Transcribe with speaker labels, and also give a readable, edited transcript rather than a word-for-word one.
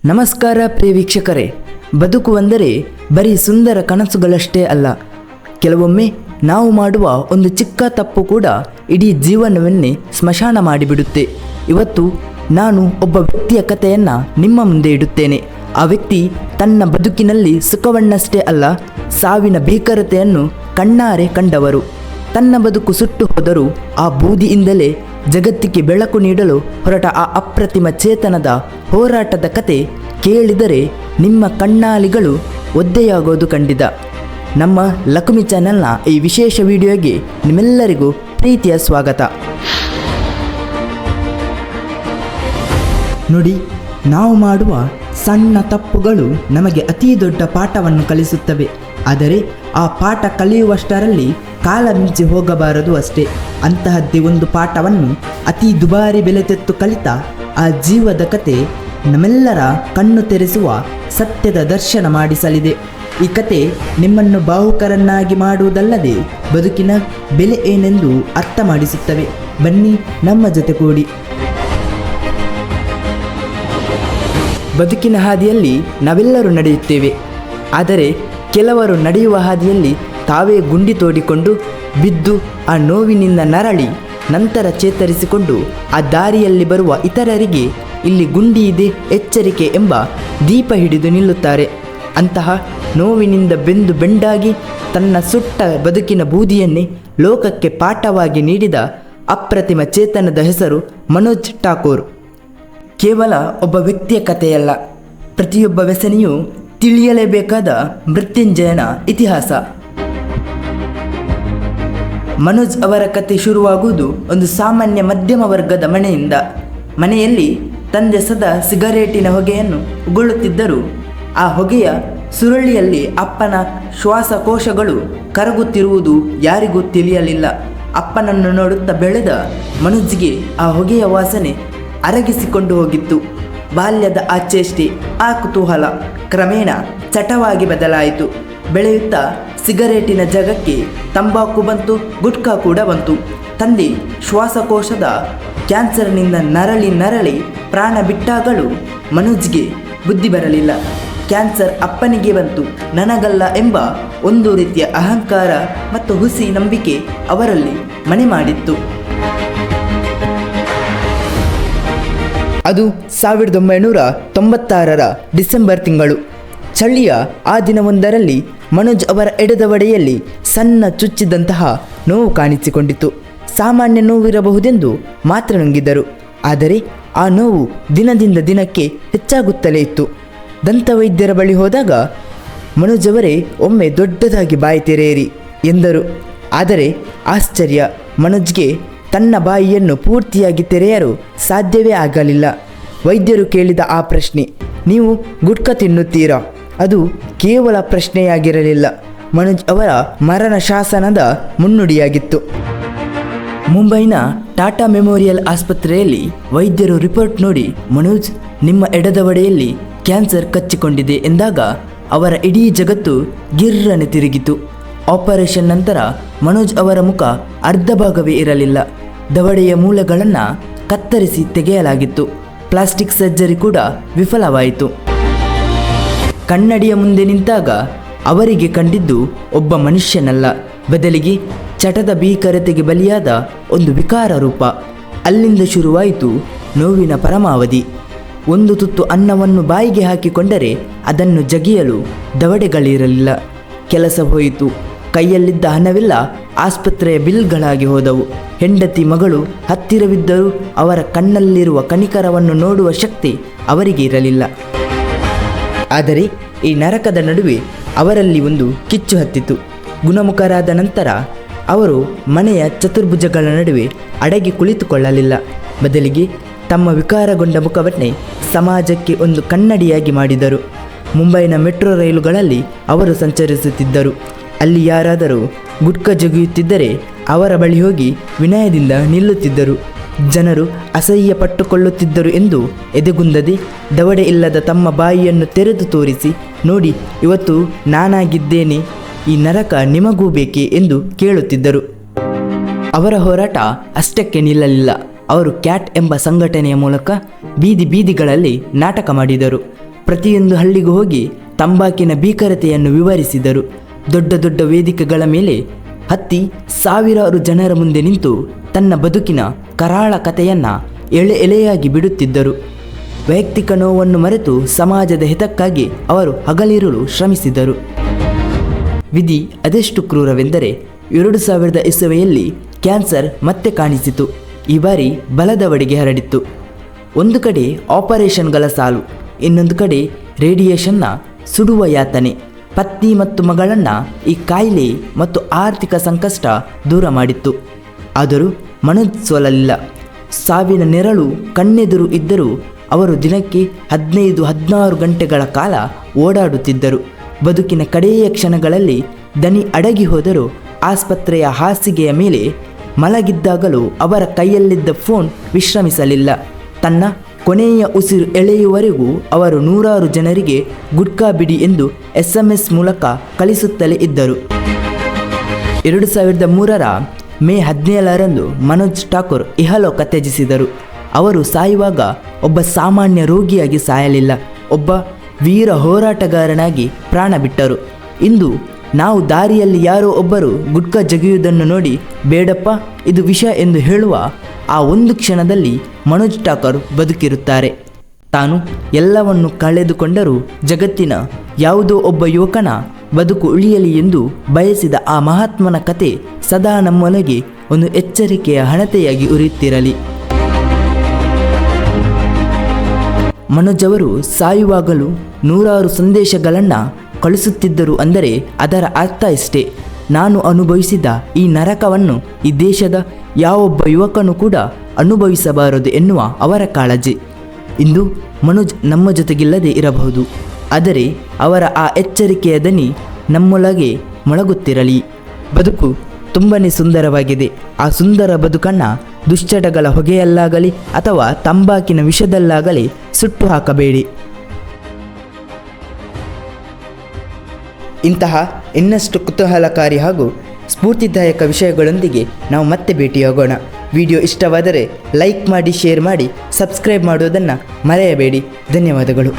Speaker 1: ನಮಸ್ಕಾರ ಪ್ರಿಯ ವೀಕ್ಷಕರೇ, ಬದುಕುವಂದರೆ ಬರೀ ಸುಂದರ ಕನಸುಗಳಷ್ಟೇ ಅಲ್ಲ. ಕೆಲವೊಮ್ಮೆ ನಾವು ಮಾಡುವ ಒಂದು ಚಿಕ್ಕ ತಪ್ಪು ಕೂಡ ಇಡೀ ಜೀವನವನ್ನೇ ಸ್ಮಶಾನ ಮಾಡಿಬಿಡುತ್ತೆ. ಇವತ್ತು ನಾನು ಒಬ್ಬ ವ್ಯಕ್ತಿಯ ಕಥೆಯನ್ನು ನಿಮ್ಮ ಮುಂದೆ ಇಡುತ್ತೇನೆ. ಆ ವ್ಯಕ್ತಿ ತನ್ನ ಬದುಕಿನಲ್ಲಿ ಸುಖವನ್ನಷ್ಟೇ ಅಲ್ಲ, ಸಾವಿನ ಭೀಕರತೆಯನ್ನು ಕಣ್ಣಾರೆ ಕಂಡವರು. ತನ್ನ ಬದುಕು ಸುಟ್ಟು ಹೋದರೂ ಆ ಬೂದಿಯಿಂದಲೇ ಜಗತ್ತಿಗೆ ಬೆಳಕು ನೀಡಲು ಹೊರಟ ಆ ಅಪ್ರತಿಮ ಚೇತನದ ಹೋರಾಟದ ಕತೆ ಕೇಳಿದರೆ ನಿಮ್ಮ ಕಣ್ಣಾಲಿಗಳು ಒದ್ದೆಯಾಗೋದು ಖಂಡಿತ. ನಮ್ಮ ಲಕ್ಷ್ಮಿ ಚಾನೆಲ್ನ ಈ ವಿಶೇಷ ವಿಡಿಯೋಗೆ ನಿಮ್ಮೆಲ್ಲರಿಗೂ ಪ್ರೀತಿಯ ಸ್ವಾಗತ. ನೋಡಿ, ನಾವು ಮಾಡುವ ಸಣ್ಣ ತಪ್ಪುಗಳು ನಮಗೆ ಅತಿ ದೊಡ್ಡ ಪಾಠವನ್ನು ಕಲಿಸುತ್ತವೆ. ಆದರೆ ಆ ಪಾಠ ಕಲಿಯುವಷ್ಟರಲ್ಲಿ ಕಾಲ ಮಿಂಚಿ ಹೋಗಬಾರದು ಅಷ್ಟೇ. ಅಂತಹದ್ದೇ ಒಂದು ಪಾಠವನ್ನು ಅತಿ ದುಬಾರಿ ಬೆಲೆ ತೆತ್ತು ಕಲಿತ ಆ ಜೀವದ ಕತೆ ನಮ್ಮೆಲ್ಲರ ಕಣ್ಣು ತೆರೆಸುವ ಸತ್ಯದ ದರ್ಶನ ಮಾಡಿಸಲಿದೆ. ಈ ಕತೆ ನಿಮ್ಮನ್ನು ಭಾವುಕರನ್ನಾಗಿ ಮಾಡುವುದಲ್ಲದೆ ಬದುಕಿನ ಬೆಲೆ ಏನೆಂದು ಅರ್ಥ ಮಾಡಿಸುತ್ತವೆ. ಬನ್ನಿ ನಮ್ಮ ಜೊತೆ ಕೂಡಿ. ಬದುಕಿನ ಹಾದಿಯಲ್ಲಿ ನಾವೆಲ್ಲರೂ ನಡೆಯುತ್ತೇವೆ. ಆದರೆ ಕೆಲವರು ನಡೆಯುವ ಹಾದಿಯಲ್ಲಿ ತಾವೇ ಗುಂಡಿ ತೋಡಿಕೊಂಡು ಬಿದ್ದು ಆ ನೋವಿನಿಂದ ನರಳಿ ನಂತರ ಚೇತರಿಸಿಕೊಂಡು ಆ ದಾರಿಯಲ್ಲಿ ಬರುವ ಇತರರಿಗೆ ಇಲ್ಲಿ ಗುಂಡಿ ಇದೆ, ಎಚ್ಚರಿಕೆ ಎಂಬ ದೀಪ ಹಿಡಿದು ನಿಲ್ಲುತ್ತಾರೆ. ಅಂತಹ ನೋವಿನಿಂದ ಬೆಂದು ಬೆಂಡಾಗಿ ತನ್ನ ಸುಟ್ಟ ಬದುಕಿನ ಬೂದಿಯನ್ನೇ ಲೋಕಕ್ಕೆ ಪಾಠವಾಗಿ ನೀಡಿದ ಅಪ್ರತಿಮ ಚೇತನದ ಹೆಸರು ಮನೋಜ್ ಠಾಕೂರ್. ಕೇವಲ ಒಬ್ಬ ವ್ಯಕ್ತಿಯ ಕಥೆಯಲ್ಲ, ಪ್ರತಿಯೊಬ್ಬ ವ್ಯಸನಿಯೂ ತಿಳಿಯಲೇಬೇಕಾದ ಮೃತ್ಯುಂಜಯನ ಇತಿಹಾಸ. ಮನೋಜ್ ಅವರ ಕತೆ ಶುರುವಾಗುವುದು ಒಂದು ಸಾಮಾನ್ಯ ಮಧ್ಯಮ ವರ್ಗದ ಮನೆಯಿಂದ. ಮನೆಯಲ್ಲಿ ತಂದೆ ಸದಾ ಸಿಗರೇಟಿನ ಹೊಗೆಯನ್ನು ಉಗುಳುತ್ತಿದ್ದರು. ಆ ಹೊಗೆಯ ಸುರುಳಿಯಲ್ಲಿ ಅಪ್ಪನ ಶ್ವಾಸಕೋಶಗಳು ಕರಗುತ್ತಿರುವುದು ಯಾರಿಗೂ ತಿಳಿಯಲಿಲ್ಲ. ಅಪ್ಪನನ್ನು ನೋಡುತ್ತಾ ಬೆಳೆದ ಮನೋಜ್ಗೆ ಆ ಹೊಗೆಯ ವಾಸನೆ ಅರಗಿಸಿಕೊಂಡು ಹೋಗಿತ್ತು. ಬಾಲ್ಯದ ಆ ಚೇಷ್ಟೆ, ಆ ಕುತೂಹಲ ಕ್ರಮೇಣ ಚಟವಾಗಿ ಬದಲಾಯಿತು. ಬೆಳೆಯುತ್ತಾ ಸಿಗರೇಟಿನ ಜಾಗಕ್ಕೆ ತಂಬಾಕು ಬಂತು, ಗುಟ್ಕಾ ಕೂಡ ಬಂತು. ತಂದೆ ಶ್ವಾಸಕೋಶದ ಕ್ಯಾನ್ಸರ್ನಿಂದ ನರಳಿ ಪ್ರಾಣ ಬಿಟ್ಟಾಗಲೂ ಮನೋಜ್ಗೆ ಬುದ್ಧಿ ಬರಲಿಲ್ಲ. ಕ್ಯಾನ್ಸರ್ ಅಪ್ಪನಿಗೆ ಬಂತು, ನನಗಲ್ಲ ಎಂಬ ಒಂದು ರೀತಿಯ ಅಹಂಕಾರ ಮತ್ತು ಹುಸಿ ನಂಬಿಕೆ ಅವರಲ್ಲಿ ಮನೆ ಮಾಡಿತ್ತು. ಅದು 1996ರ ಡಿಸೆಂಬರ್ ತಿಂಗಳು. ಚಳಿಯ ಆ ದಿನವೊಂದರಲ್ಲಿ ಮನೋಜ್ ಅವರ ಎಡದವಡೆಯಲ್ಲಿ ಸಣ್ಣ ಚುಚ್ಚಿದಂತಹ ನೋವು ಕಾಣಿಸಿಕೊಂಡಿತು. ಸಾಮಾನ್ಯ ನೋವಿರಬಹುದೆಂದು ಮಾತ್ರ ನುಂಗಿದರು. ಆದರೆ ಆ ನೋವು ದಿನದಿಂದ ದಿನಕ್ಕೆ ಹೆಚ್ಚಾಗುತ್ತಲೇ ಇತ್ತು. ದಂತವೈದ್ಯರ ಬಳಿ ಹೋದಾಗ ಮನೋಜ್ ಅವರೇ ಒಮ್ಮೆ ದೊಡ್ಡದಾಗಿ ಬಾಯಿ ತೆರೆಯಿರಿ ಎಂದರು. ಆದರೆ ಆಶ್ಚರ್ಯ, ಮನೋಜ್ಗೆ ತನ್ನ ಬಾಯಿಯನ್ನು ಪೂರ್ತಿಯಾಗಿ ತೆರೆಯಲು ಸಾಧ್ಯವೇ ಆಗಲಿಲ್ಲ. ವೈದ್ಯರು ಕೇಳಿದ ಆ ಪ್ರಶ್ನೆ, ನೀವು ಗುಟ್ಕಾ ತಿನ್ನುತ್ತೀರಾ? ಅದು ಕೇವಲ ಪ್ರಶ್ನೆಯಾಗಿರಲಿಲ್ಲ, ಮನೋಜ್ ಅವರ ಮರಣ ಶಾಸನದ ಮುನ್ನುಡಿಯಾಗಿತ್ತು. ಮುಂಬೈನ ಟಾಟಾ ಮೆಮೋರಿಯಲ್ ಆಸ್ಪತ್ರೆಯಲ್ಲಿ ವೈದ್ಯರು ರಿಪೋರ್ಟ್ ನೋಡಿ, ಮನೋಜ್, ನಿಮ್ಮ ಎಡದವಡೆಯಲ್ಲಿ ಕ್ಯಾನ್ಸರ್ ಕಚ್ಚಿಕೊಂಡಿದೆ ಎಂದಾಗ ಅವರ ಇಡೀ ಜಗತ್ತು ಗಿರ್ರನೆ ತಿರುಗಿತು. ಆಪರೇಷನ್ ನಂತರ ಮನೋಜ್ ಅವರ ಮುಖ ಅರ್ಧ ಭಾಗವೇ ಇರಲಿಲ್ಲ. ದವಡೆಯ ಮೂಲೆಗಳನ್ನು ಕತ್ತರಿಸಿ ತೆಗೆಯಲಾಗಿತ್ತು. ಪ್ಲಾಸ್ಟಿಕ್ ಸರ್ಜರಿ ಕೂಡ ವಿಫಲವಾಯಿತು. ಕನ್ನಡಿಯ ಮುಂದೆ ನಿಂತಾಗ ಅವರಿಗೆ ಕಂಡಿದ್ದು ಒಬ್ಬ ಮನುಷ್ಯನಲ್ಲ, ಬದಲಿಗೆ ಚಟದ ಭೀಕರತೆಗೆ ಬಲಿಯಾದ ಒಂದು ವಿಕಾರ ರೂಪ. ಅಲ್ಲಿಂದ ಶುರುವಾಯಿತು ನೋವಿನ ಪರಮಾವಧಿ. ಒಂದು ತುತ್ತು ಅನ್ನವನ್ನು ಬಾಯಿಗೆ ಹಾಕಿಕೊಂಡರೆ ಅದನ್ನು ಜಗಿಯಲು ದವಡೆಗಳಿರಲಿಲ್ಲ. ಕೆಲಸ ಹೋಯಿತು. ಕೈಯಲ್ಲಿದ್ದ ಹಣವೆಲ್ಲ ಆಸ್ಪತ್ರೆಯ ಬಿಲ್ಗಳಾಗಿ ಹೋದವು. ಹೆಂಡತಿ ಮಗಳು ಹತ್ತಿರವಿದ್ದರೂ ಅವರ ಕಣ್ಣಲ್ಲಿರುವ ಕನಿಕರವನ್ನು ನೋಡುವ ಶಕ್ತಿ ಅವರಿಗೆ ಇರಲಿಲ್ಲ. ಆದರೆ ಈ ನರಕದ ನಡುವೆ ಅವರಲ್ಲಿ ಒಂದು ಕಿಚ್ಚು ಹತ್ತಿತು. ಗುಣಮುಖರಾದ ನಂತರ ಅವರು ಮನೆಯ ಚತುರ್ಭುಜಗಳ ನಡುವೆ ಅಡಗಿ ಕುಳಿತುಕೊಳ್ಳಲಿಲ್ಲ. ಬದಲಿಗೆ ತಮ್ಮ ವಿಕಾರಗೊಂಡ ಮುಖವನ್ನೇ ಸಮಾಜಕ್ಕೆ ಒಂದು ಕನ್ನಡಿಯಾಗಿ ಮಾಡಿದರು. ಮುಂಬೈನ ಮೆಟ್ರೋ ರೈಲುಗಳಲ್ಲಿ ಅವರು ಸಂಚರಿಸುತ್ತಿದ್ದರು. ಅಲ್ಲಿ ಯಾರಾದರೂ ಗುಟ್ಕಾ ಜಗಿಯುತ್ತಿದ್ದರೆ ಅವರ ಬಳಿ ಹೋಗಿ ವಿನಯದಿಂದ ನಿಲ್ಲುತ್ತಿದ್ದರು. ಜನರು ಅಸಹ್ಯ ಪಟ್ಟುಕೊಳ್ಳುತ್ತಿದ್ದರು ಎಂದು ಎದೆಗುಂದದೆ ದವಡೆ ಇಲ್ಲದ ತಮ್ಮ ಬಾಯಿಯನ್ನು ತೆರೆದು ತೋರಿಸಿ, ನೋಡಿ, ಇವತ್ತು ನಾನಾಗಿದ್ದೇನೆ, ಈ ನರಕ ನಿಮಗೂ ಬೇಕೇ ಎಂದು ಕೇಳುತ್ತಿದ್ದರು. ಅವರ ಹೋರಾಟ ಅಷ್ಟಕ್ಕೆ ನಿಲ್ಲಲಿಲ್ಲ. ಅವರು ಕ್ಯಾಟ್ ಎಂಬ ಸಂಘಟನೆಯ ಮೂಲಕ ಬೀದಿಗಳಲ್ಲಿ ನಾಟಕ ಮಾಡಿದರು. ಪ್ರತಿಯೊಂದು ಹಳ್ಳಿಗೂ ಹೋಗಿ ತಂಬಾಕಿನ ಭೀಕರತೆಯನ್ನು ವಿವರಿಸಿದರು. ದೊಡ್ಡ ದೊಡ್ಡ ವೇದಿಕೆಗಳ ಮೇಲೆ ಹತ್ತಿ ಸಾವಿರಾರು ಜನರ ಮುಂದೆ ನಿಂತು ತನ್ನ ಬದುಕಿನ ಕರಾಳ ಕಥೆಯನ್ನು ಎಳೆ ಎಳೆಯಾಗಿ ಬಿಡುತ್ತಿದ್ದರು. ವೈಯಕ್ತಿಕ ನೋವನ್ನು ಮರೆತು ಸಮಾಜದ ಹಿತಕ್ಕಾಗಿ ಅವರು ಹಗಲಿರುಳು ಶ್ರಮಿಸಿದರು. ವಿಧಿ ಅದೆಷ್ಟು ಕ್ರೂರವೆಂದರೆ 2000 ಇಸವಿಯಲ್ಲಿ ಕ್ಯಾನ್ಸರ್ ಮತ್ತೆ ಕಾಣಿಸಿತು. ಈ ಬಾರಿ ಬಲದವಡೆಗೆ ಹರಡಿತ್ತು. ಒಂದು ಕಡೆ ಆಪರೇಷನ್ಗಳ ಸಾಲು, ಇನ್ನೊಂದು ಕಡೆ ರೇಡಿಯೇಷನ್ನ ಸುಡುವ ಯಾತನೆ. ಪತ್ನಿ ಮತ್ತು ಮಗಳನ್ನು ಈ ಕಾಯಿಲೆ ಮತ್ತು ಆರ್ಥಿಕ ಸಂಕಷ್ಟ ದೂರ ಮಾಡಿತ್ತು. ಆದರೂ ಮನೋಜ್ ಸೋಲಲಿಲ್ಲ. ಸಾವಿನ ನೆರಳು ಕಣ್ಣೆದುರು ಇದ್ದರೂ ಅವರು ದಿನಕ್ಕೆ 15-16 ಗಂಟೆಗಳ ಕಾಲ ಓಡಾಡುತ್ತಿದ್ದರು. ಬದುಕಿನ ಕಡೆಯ ಕ್ಷಣಗಳಲ್ಲಿ ದನಿ ಅಡಗಿ ಹೋದರೂ ಆಸ್ಪತ್ರೆಯ ಹಾಸಿಗೆಯ ಮೇಲೆ ಮಲಗಿದ್ದಾಗಲೂ ಅವರ ಕೈಯಲ್ಲಿದ್ದ ಫೋನ್ ವಿಶ್ರಮಿಸಲಿಲ್ಲ. ತನ್ನ ಕೊನೆಯ ಉಸಿರು ಎಳೆಯುವವರೆಗೂ ಅವರು ನೂರಾರು ಜನರಿಗೆ ಗುಟ್ಕಾ ಬಿಡಿ ಎಂದು SMS ಮೂಲಕ ಕಳಿಸುತ್ತಲೇ ಇದ್ದರು. 2003ರ ಮೇ 17ರಂದು ಮನೋಜ್ ಠಾಕೂರ್ ಇಹಲೋಕ ತ್ಯಜಿಸಿದರು. ಅವರು ಸಾಯುವಾಗ ಒಬ್ಬ ಸಾಮಾನ್ಯ ರೋಗಿಯಾಗಿ ಸಾಯಲಿಲ್ಲ, ಒಬ್ಬ ವೀರ ಹೋರಾಟಗಾರನಾಗಿ ಪ್ರಾಣ ಬಿಟ್ಟರು. ಇಂದು ನಾವು ದಾರಿಯಲ್ಲಿ ಯಾರೋ ಒಬ್ಬರು ಗುಟ್ಕಾ ಜಗಿಯುವುದನ್ನು ನೋಡಿ ಬೇಡಪ್ಪ ಇದು ವಿಷ ಎಂದು ಹೇಳುವ ಆ ಒಂದು ಕ್ಷಣದಲ್ಲಿ ಮನೋಜ್ ಠಾಕೂರ್ ಬದುಕಿರುತ್ತಾರೆ. ತಾನು ಎಲ್ಲವನ್ನು ಕಳೆದುಕೊಂಡರೂ ಜಗತ್ತಿನ ಯಾವುದೋ ಒಬ್ಬ ಯುವಕನ ಬದುಕು ಉಳಿಯಲಿ ಎಂದು ಬಯಸಿದ ಆ ಮಹಾತ್ಮನ ಕತೆ ಸದಾ ನಮ್ಮೊಳಗೆ ಒಂದು ಎಚ್ಚರಿಕೆಯ ಹಣತೆಯಾಗಿ ಉರಿಯುತ್ತಿರಲಿ. ಮನೋಜ್ ಅವರು ಸಾಯುವಾಗಲೂ ನೂರಾರು ಸಂದೇಶಗಳನ್ನು ಕಳಿಸುತ್ತಿದ್ದರು ಅಂದರೆ ಅದರ ಅರ್ಥ ಇಷ್ಟೇ: ನಾನು ಅನುಭವಿಸಿದ ಈ ನರಕವನ್ನು ಈ ದೇಶದ ಯಾವೊಬ್ಬ ಯುವಕನೂ ಕೂಡ ಅನುಭವಿಸಬಾರದು ಎನ್ನುವ ಅವರ ಕಾಳಜಿ. ಇಂದು ಮನೋಜ್ ನಮ್ಮ ಜೊತೆಗಿಲ್ಲದೆ ಇರಬಹುದು, ಆದರೆ ಅವರ ಆ ಎಚ್ಚರಿಕೆಯ ದನಿ ನಮ್ಮೊಳಗೆ ಮೊಳಗುತ್ತಿರಲಿ. ಬದುಕು ತುಂಬನೇ ಸುಂದರವಾಗಿದೆ. ಆ ಸುಂದರ ಬದುಕನ್ನು ದುಶ್ಚಟಗಳ ಹೊಗೆಯಲ್ಲಾಗಲಿ ಅಥವಾ ತಂಬಾಕಿನ ವಿಷದಲ್ಲಾಗಲಿ ಸುಟ್ಟು ಹಾಕಬೇಡಿ. ಇಂತಹ ಇನ್ನಷ್ಟು ಕುತೂಹಲಕಾರಿ ಹಾಗೂ ಸ್ಫೂರ್ತಿದಾಯಕ ವಿಷಯಗಳೊಂದಿಗೆ ನಾವು ಮತ್ತೆ ಭೇಟಿಯಾಗೋಣ. ವಿಡಿಯೋ ಇಷ್ಟವಾದರೆ ಲೈಕ್ ಮಾಡಿ, ಶೇರ್ ಮಾಡಿ, ಸಬ್ಸ್ಕ್ರೈಬ್ ಮಾಡುವುದನ್ನು ಮರೆಯಬೇಡಿ. ಧನ್ಯವಾದಗಳು.